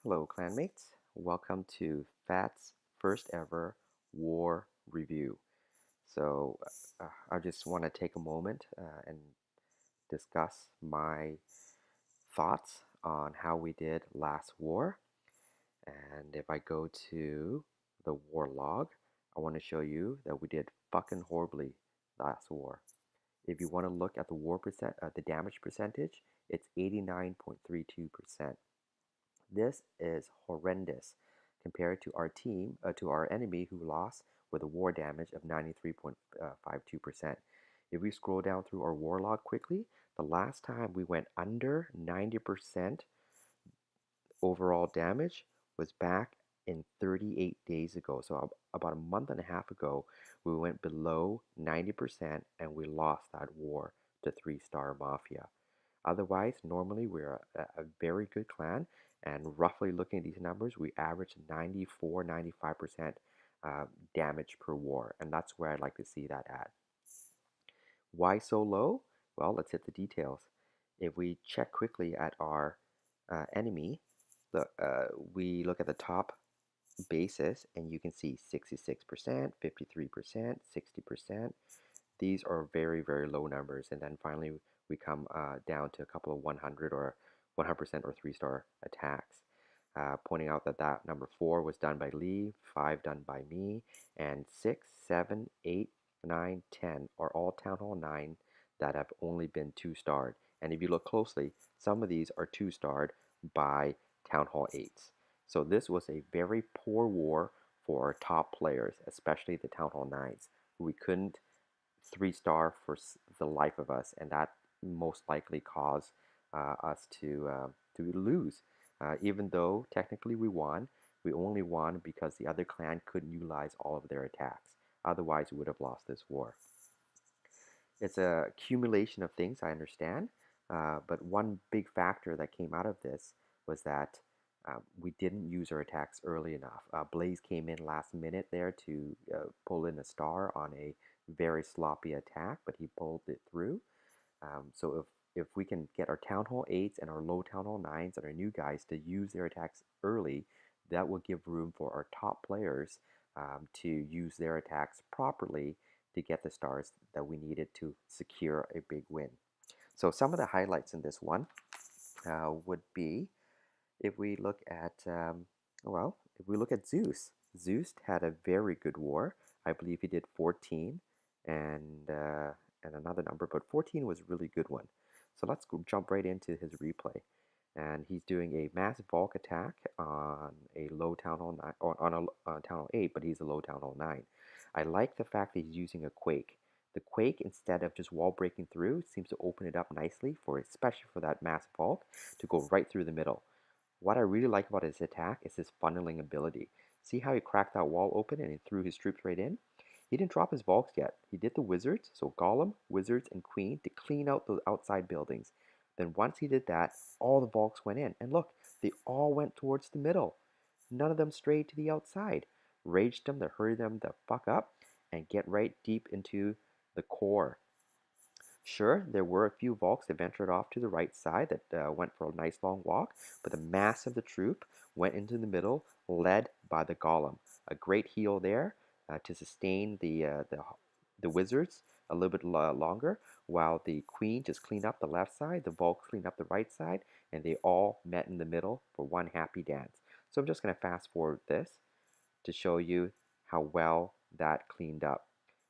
Hello, clanmates. Welcome to FAT's first ever war review. So, I just want to take a moment and discuss my thoughts on how we did last war. And if I go to the war log, I want to show you that we did fucking horribly last war. If you want to look at the the damage percentage, it's 89.32%. This is horrendous compared to our enemy who lost with a war damage of 93.52%. If we scroll down through our war log quickly, the last time we went under 90% overall damage was back in 38 days ago. So about a month and a half ago, we went below 90% and we lost that war to 3-star Mafia. Otherwise, normally we're a very good clan, and roughly looking at these numbers, we average 94, 95% damage per war, and that's where I'd like to see that at. Why so low? Well, let's hit the details. If we check quickly at our enemy, we look at the top basis, and you can see 66%, 53%, 60%. These are very, very low numbers. And then finally, we come down to a couple of 100 or 100% or 3-star attacks. Pointing out that number 4 was done by Lee, 5 done by me, and 6, 7, 8, 9, 10 are all Town Hall 9 that have only been 2-starred. And if you look closely, some of these are 2-starred by Town Hall 8s. So this was a very poor war for our top players, especially the Town Hall 9s, who we couldn't 3-star for the life of us, and that most likely caused us to lose. Even though technically we only won because the other clan couldn't utilize all of their attacks. Otherwise, we would have lost this war. It's a accumulation of things, I understand, but one big factor that came out of this was that we didn't use our attacks early enough. Blaze came in last minute there to pull in a star on a very sloppy attack, but he pulled it through. So if we can get our Town Hall 8s and our low Town Hall 9s and our new guys to use their attacks early, that will give room for our top players to use their attacks properly to get the stars that we needed to secure a big win. So some of the highlights in this one would be if we look at, if we look at Zeus. Zeus had a very good war. I believe he did 14 and another number, but 14 was a really good one. So let's jump right into his replay. And he's doing a massive bulk attack on a low Town Hall 9, or on a Town Hall 8, but he's a low Town Hall 9. I like the fact that he's using a Quake. The Quake, instead of just wall breaking through, seems to open it up nicely, especially for that massive bulk, to go right through the middle. What I really like about his attack is his funneling ability. See how he cracked that wall open and he threw his troops right in? He didn't drop his Volks yet. He did the wizards, so Golem, wizards, and queen, to clean out those outside buildings. Then once he did that, all the Volks went in. And look, they all went towards the middle. None of them strayed to the outside. Raged them to hurry them the fuck up and get right deep into the core. Sure, there were a few Volks that ventured off to the right side that went for a nice long walk, but the mass of the troop went into the middle, led by the Golem. A great heal there to sustain the wizards a little bit longer, while the Queen just cleaned up the left side, the Volks cleaned up the right side, and they all met in the middle for one happy dance. So I'm just going to fast forward this to show you how well that cleaned up.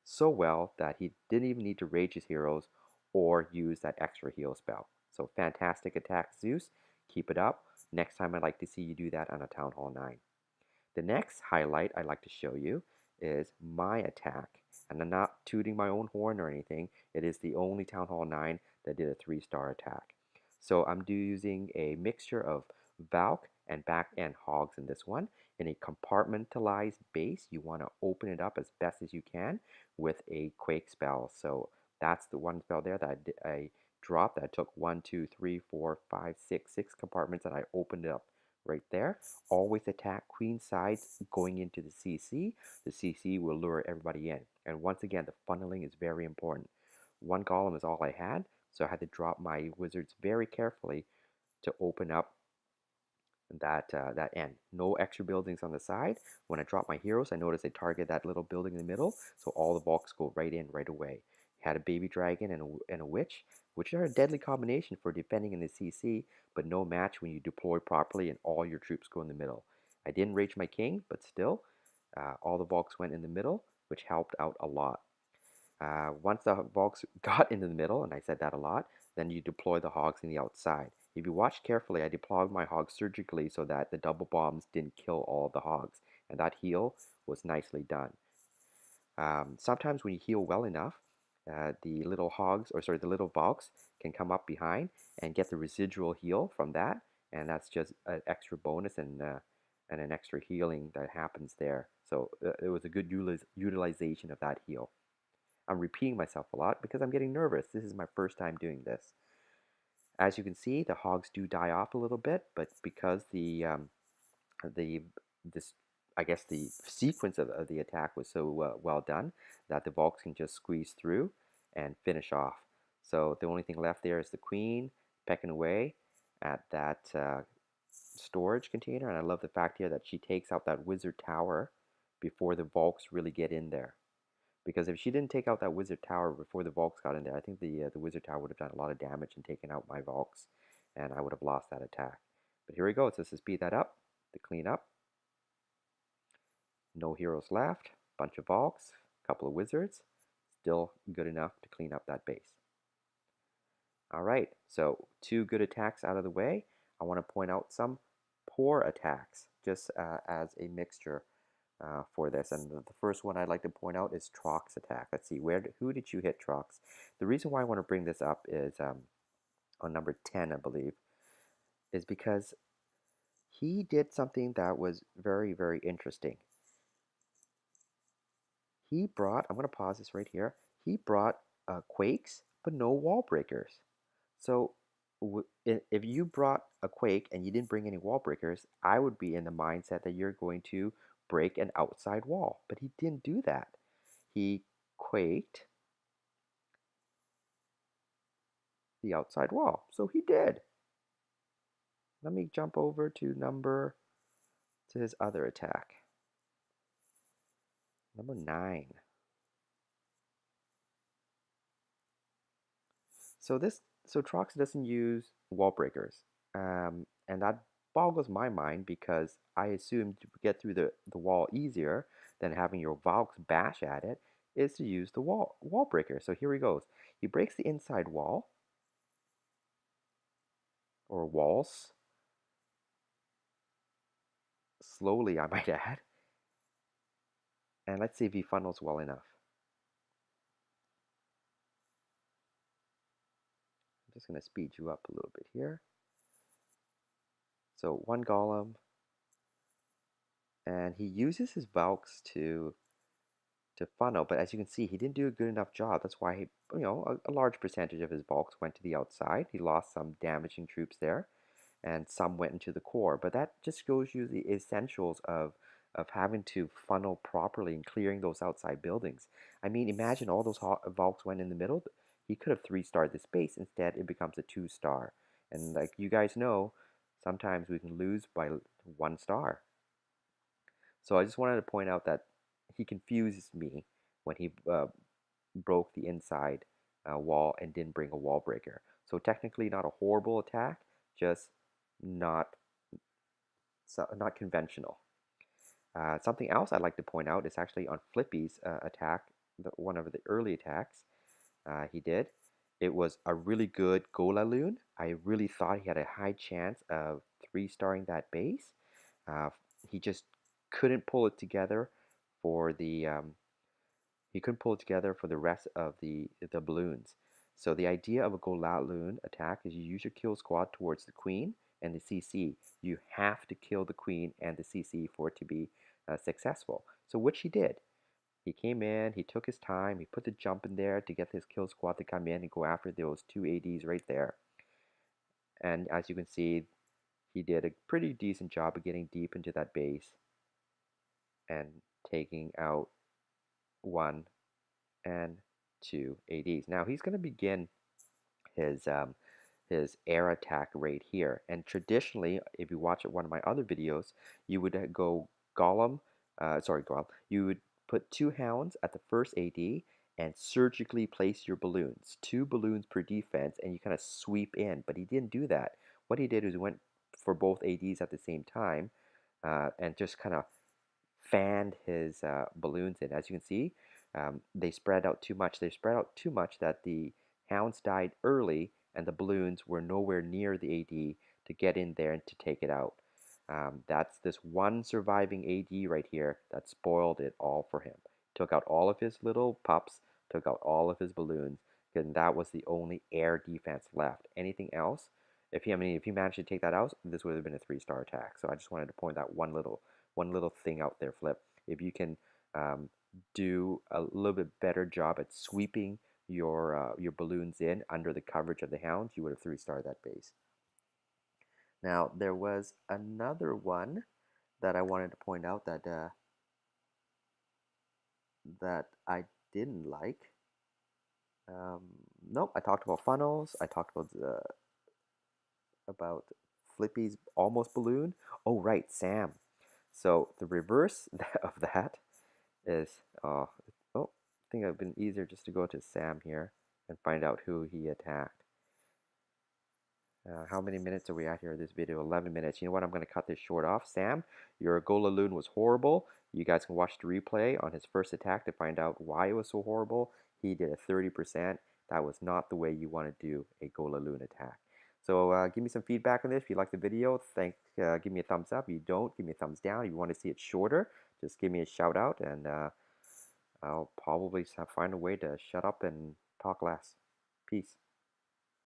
So well that he didn't even need to rage his heroes or use that extra heal spell. So fantastic attack, Zeus. Keep it up. Next time I'd like to see you do that on a Town Hall 9. The next highlight I'd like to show you is my attack. And I'm not tooting my own horn or anything. It is the only Town Hall 9 that did a 3-star attack. So I'm using a mixture of Valk and back end hogs in this one. In a compartmentalized base, you want to open it up as best as you can with a Quake spell. So that's the one spell there that I dropped that took 1, 2, 3, 4, 5, 6 compartments, and I opened it up right there. Always attack queen sides going into the CC. The CC will lure everybody in. And once again, the funneling is very important. One golem is all I had, so I had to drop my wizards very carefully to open up that end. No extra buildings on the side. When I drop my heroes, I notice they target that little building in the middle, so all the Valks go right in right away. Had a baby dragon and a witch, which are a deadly combination for defending in the CC, but no match when you deploy properly and all your troops go in the middle. I didn't rage my king, but still, all the Valks went in the middle, which helped out a lot. Once the Valks got into the middle, and I said that a lot, then you deploy the hogs in the outside. If you watch carefully, I deployed my hogs surgically so that the double bombs didn't kill all of the hogs, and that heal was nicely done. Sometimes when you heal well enough, the little hogs, or sorry, the little Valks can come up behind and get the residual heal from that, and that's just an extra bonus and an extra healing that happens there. So it was a good utilization of that heal. I'm repeating myself a lot because I'm getting nervous. This is my first time doing this. As you can see, the hogs do die off a little bit, but because the this I guess the sequence of the attack was so well done that the Valks can just squeeze through and finish off. So the only thing left there is the queen pecking away at that storage container, and I love the fact here that she takes out that wizard tower before the Valks really get in there. Because if she didn't take out that wizard tower before the Valks got in there, I think the wizard tower would have done a lot of damage and taken out my Valks, and I would have lost that attack. But here we go. So let's just speed that up to clean up. No heroes left. Bunch of Valks. Couple of wizards. Still good enough to clean up that base. All right. So 2 good attacks out of the way. I want to point out some poor attacks, just as a mixture for this. And the first one I'd like to point out is Trox's attack. Let's see, who did you hit, Trox? The reason why I want to bring this up is on number 10, I believe, is because he did something that was very, very interesting. He brought, I'm going to pause this right here, he brought Quakes, but no wall breakers. So if you brought a Quake and you didn't bring any wall breakers, I would be in the mindset that you're going to break an outside wall. But he didn't do that. He quaked the outside wall. So he did. Let me jump over to his other attack. Number 9. So Trox doesn't use wall breakers. And that boggles my mind because I assumed to get through the wall easier than having your Valks bash at it is to use the wall breaker. So here he goes. He breaks the inside wall, or walls, slowly I might add. And let's see if he funnels well enough. I'm just going to speed you up a little bit here. So 1 golem, and he uses his Valks to funnel, but as you can see, he didn't do a good enough job. That's why he, a large percentage of his Valks went to the outside. He lost some damaging troops there, and some went into the core. But that just shows you the essentials of having to funnel properly and clearing those outside buildings. I mean, imagine all those Valks went in the middle. He could have 3-starred this base. Instead, it becomes a 2-star. And like you guys know, sometimes we can lose by 1 star. So I just wanted to point out that he confuses me when he broke the inside wall and didn't bring a wall breaker. So technically not a horrible attack, just not not conventional. Something else I'd like to point out is actually on Flippy's attack, one of the early attacks he did. It was a really good Golaloon. I really thought he had a high chance of 3-starring that base. Uh, he just couldn't pull it together for the rest of the balloons. So the idea of a Golaloon attack is you use your kill squad towards the queen and the CC. You have to kill the queen and the CC for it to be successful. So which he did. He came in, he took his time, he put the jump in there to get his kill squad to come in and go after those 2 ADs right there. And as you can see, he did a pretty decent job of getting deep into that base and taking out 1 and 2 ADs. Now he's going to begin his his air attack rate here. And traditionally, if you watch one of my other videos, you would go Golem, sorry, Golem, you would put 2 hounds at the first AD and surgically place your balloons, 2 balloons per defense, and you kind of sweep in. But he didn't do that. What he did is he went for both ADs at the same time and just kind of fanned his balloons in. As you can see, they spread out too much. They spread out too much that the hounds died early and the balloons were nowhere near the AD to get in there and to take it out. That's this one surviving AD right here that spoiled it all for him. Took out all of his little pups, took out all of his balloons, and that was the only air defense left. Anything else, if he managed to take that out, this would have been a 3-star attack. So I just wanted to point that one little thing out there, Flip. If you can um, do a little bit better job at sweeping your balloons in under the coverage of the hounds, you would have 3-starred that base. Now there was another one that I wanted to point out that I didn't like. Um, nope, I talked about funnels. I talked about Flippy's almost balloon. Oh right, Sam. So the reverse of that is I think it would have been easier just to go to Sam here and find out who he attacked. How many minutes are we at here in this video? 11 minutes. You know what? I'm going to cut this short off. Sam, your Golaloon was horrible. You guys can watch the replay on his first attack to find out why it was so horrible. He did a 30%. That was not the way you want to do a Golaloon attack. So give me some feedback on this. If you like the video, give me a thumbs up. If you don't, give me a thumbs down. If you want to see it shorter, just give me a shout out, and I'll probably find a way to shut up and talk less. Peace.